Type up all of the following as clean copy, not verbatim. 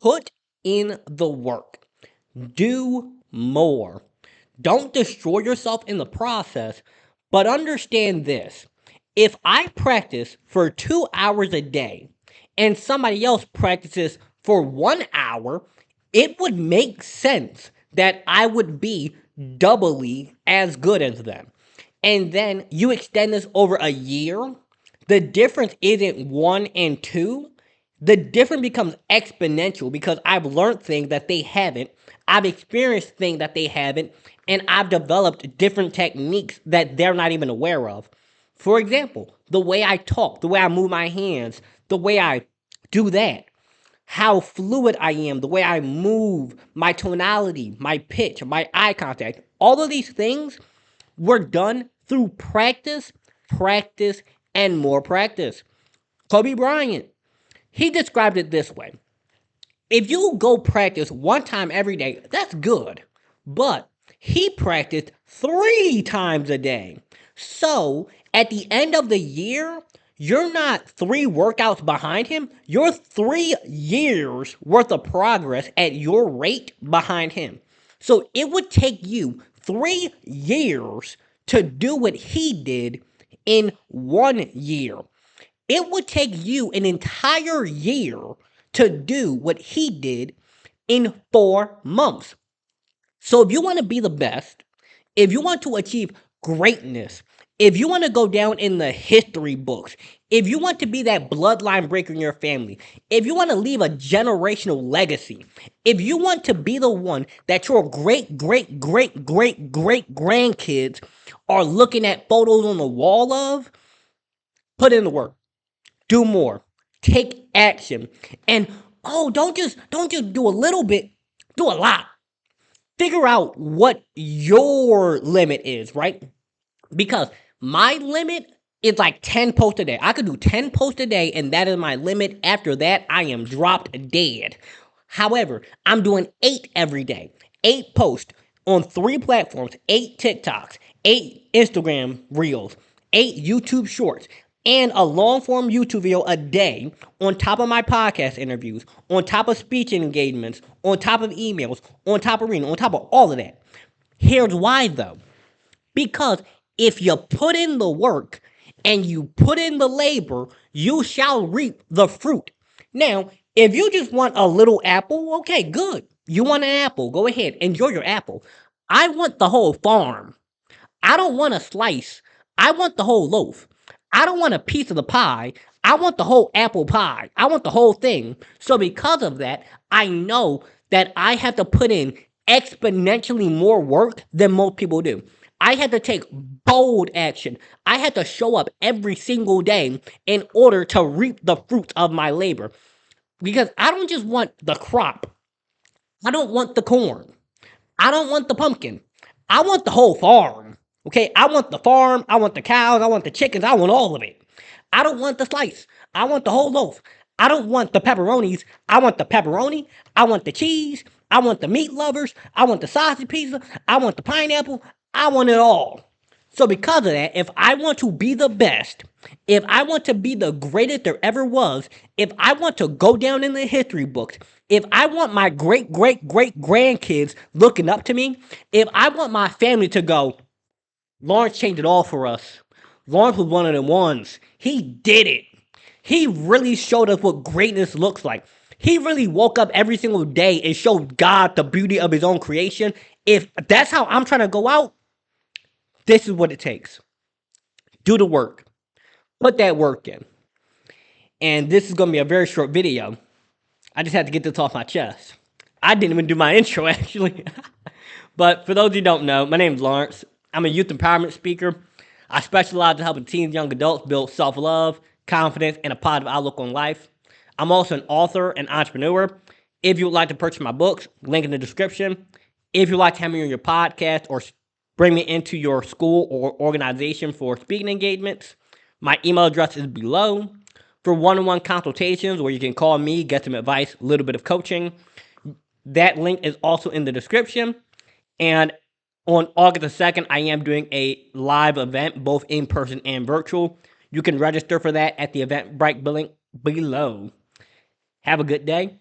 Put in the work. Do more. Don't destroy yourself in the process, but understand this. If I practice for 2 hours a day and somebody else practices for 1 hour, it would make sense that I would be doubly as good as them. And then you extend this over a year, the difference isn't one and two. The difference becomes exponential because I've learned things that they haven't. I've experienced things that they haven't. And I've developed different techniques that they're not even aware of. For example, the way I talk, the way I move my hands, the way I do that, how fluid I am, the way I move, my tonality, my pitch, my eye contact. All of these things were done through practice, practice, and more practice. Kobe Bryant, he described it this way. If you go practice one time every day, that's good. But he practiced 3 times a day. So at the end of the year, you're not 3 workouts behind him. You're 3 years worth of progress at your rate behind him. So it would take you 3 years to do what he did in 1 year. It would take you an entire year to do what he did in 4 months. So if you want to be the best, if you want to achieve greatness, if you want to go down in the history books, if you want to be that bloodline breaker in your family, if you want to leave a generational legacy, if you want to be the one that your great, great, great, great, great grandkids are looking at photos on the wall of, put in the work. Do more. Take action. And don't just do a little bit, do a lot. Figure out what your limit is, right? Because my limit is like 10 posts a day. I could do 10 posts a day, and that is my limit. After that, I am dropped dead. However, I'm doing 8 every day. 8 posts on 3 platforms, 8 TikToks, 8 Instagram reels, 8 YouTube shorts, and a long form YouTube video a day on top of my podcast interviews, on top of speech engagements, on top of emails, on top of reading, on top of all of that. Here's why though. Because if you put in the work and you put in the labor, you shall reap the fruit. Now, if you just want a little apple, okay, good. You want an apple, go ahead, enjoy your apple. I want the whole farm. I don't want a slice. I want the whole loaf. I don't want a piece of the pie. I want the whole apple pie. I want the whole thing. So, because of that, I know that I have to put in exponentially more work than most people do. I had to take bold action. I had to show up every single day in order to reap the fruits of my labor. Because I don't just want the crop, I don't want the corn. I don't want the pumpkin. I want the whole farm. Okay, I want the farm. I want the cows. I want the chickens. I want all of it. I don't want the slice. I want the whole loaf. I don't want the pepperonis. I want the pepperoni. I want the cheese. I want the meat lovers. I want the sausage pizza. I want the pineapple. I want it all. So because of that, if I want to be the best, if I want to be the greatest there ever was, if I want to go down in the history books, if I want my great great great grandkids looking up to me, if I want my family to go, Lawrence changed it all for us. Lawrence was one of the ones. He did it. He really showed us what greatness looks like. He really woke up every single day and showed God the beauty of his own creation. If that's how I'm trying to go out, this is what it takes. Do the work. Put that work in. And this is going to be a very short video. I just had to get this off my chest. I didn't even do my intro, actually. But for those who don't know, my name is Lawrence. I'm a youth empowerment speaker. I specialize in helping teens and young adults build self-love, confidence, and a positive outlook on life. I'm also an author and entrepreneur. If you would like to purchase my books, link in the description. If you'd like to have me on your podcast or bring me into your school or organization for speaking engagements, my email address is below. For one-on-one consultations where you can call me, get some advice, a little bit of coaching, that link is also in the description. And on August the 2nd, I am doing a live event, both in person and virtual. You can register for that at the Eventbrite link below. Have a good day.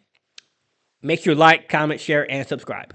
Make sure you like, comment, share, and subscribe.